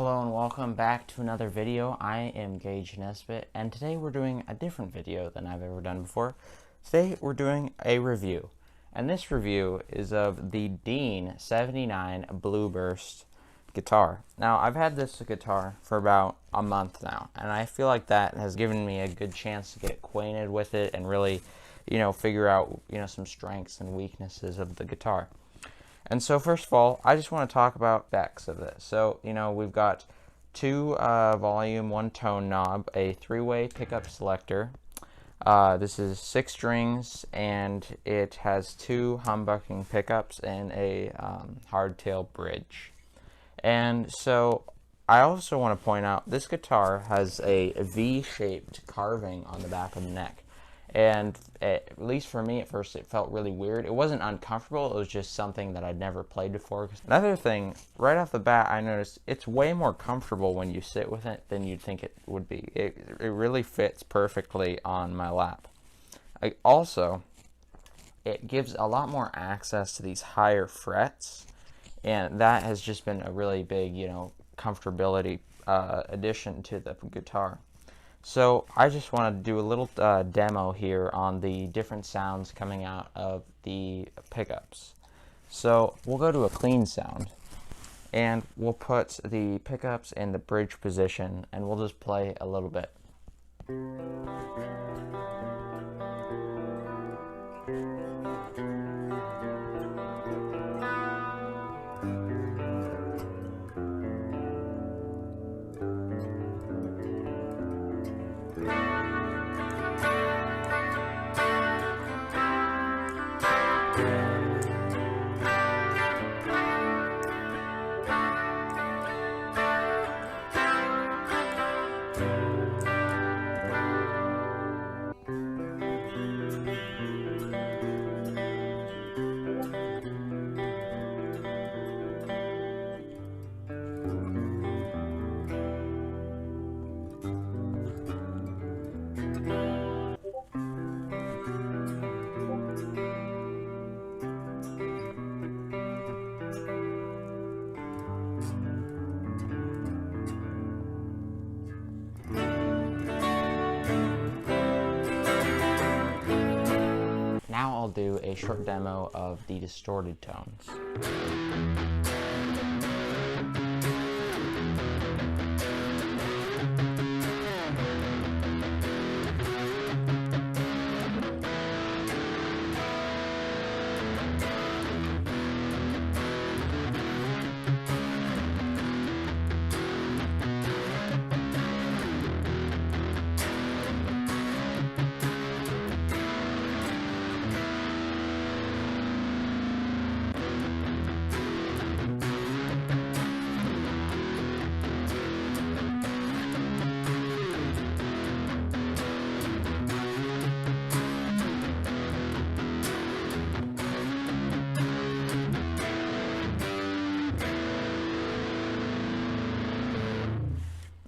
Hello and welcome back to another video. I am Gage and today we're doing a different video than I've ever done before. Today we're doing a review, and this review is of the Dean 79 Blueburst guitar. Now, I've had this guitar for about a month now, and I feel like that has given me a good chance to get acquainted with it and really, figure out, some strengths and weaknesses of the guitar. And so first of all, I just want to talk about specs of this. So, we've got two volume, one tone knob, a three-way pickup selector. This is 6 strings, and it has 2 humbucking pickups and a hardtail bridge. And so I also want to point out this guitar has a V-shaped carving on the back of the neck. And at least for me, at first, it felt really weird. It wasn't uncomfortable. It was just something that I'd never played before. Another thing, right off the bat, I noticed it's way more comfortable when you sit with it than you'd think it would be. It really fits perfectly on my lap. Also, it gives a lot more access to these higher frets, and that has just been a really big, comfortability addition to the guitar. So I just want to do a little demo here on the different sounds coming out of the pickups. So we'll go to a clean sound, and we'll put the pickups in the bridge position, and we'll just play a little bit. Now I'll do a short demo of the distorted tones.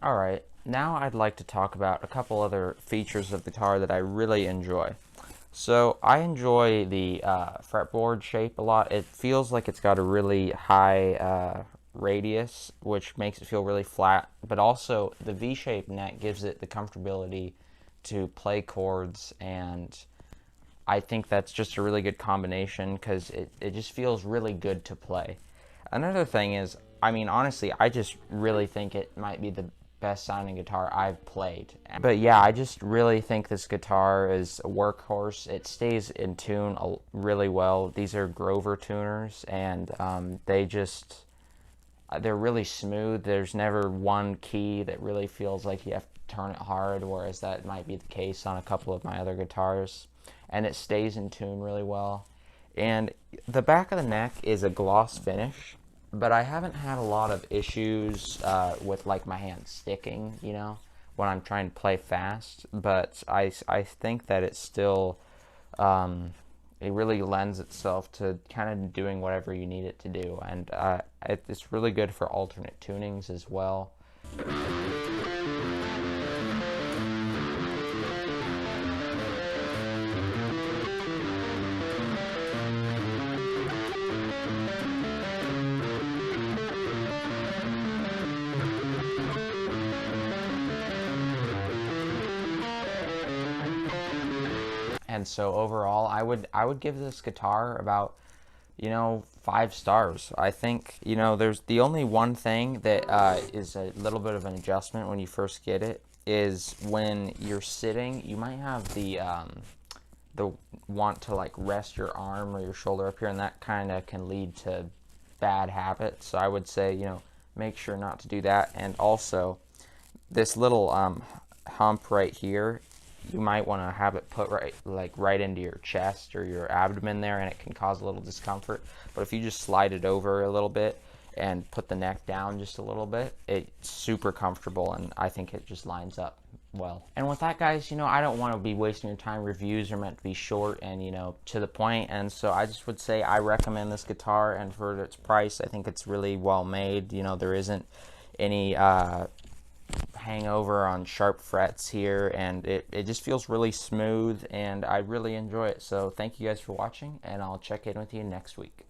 Alright, now I'd like to talk about a couple other features of the guitar that I really enjoy. So I enjoy the fretboard shape a lot. It feels like it's got a really high radius, which makes it feel really flat, but also the V-shaped neck gives it the comfortability to play chords, and I think that's just a really good combination because it just feels really good to play. Another thing is, honestly, I just really think it might be the best sounding guitar I've played. But yeah, I just really think this guitar is a workhorse. It stays in tune really well. These are Grover tuners, and they're really smooth. There's never one key that really feels like you have to turn it hard, whereas that might be the case on a couple of my other guitars. And it stays in tune really well. And the back of the neck is a gloss finish, but I haven't had a lot of issues with my hand sticking, when I'm trying to play fast. But I think that it's still, it really lends itself to kind of doing whatever you need it to do. And it's really good for alternate tunings as well. And so overall, I would give this guitar about, 5 stars. I think, there's the only one thing that is a little bit of an adjustment when you first get it is when you're sitting, you might have the want to like rest your arm or your shoulder up here, and that kind of can lead to bad habits. So I would say, make sure not to do that. And also, this little hump right here, you might want to have it put right into your chest or your abdomen there, and it can cause a little discomfort. But if you just slide it over a little bit and put the neck down just a little bit, it's super comfortable, and I think it just lines up well. And with that, guys, I don't want to be wasting your time. Reviews are meant to be short and, to the point. And so I just would say I recommend this guitar, and for its price, I think it's really well made. There isn't any hangover on sharp frets here, and it just feels really smooth, and I really enjoy it. So thank you guys for watching, and I'll check in with you next week.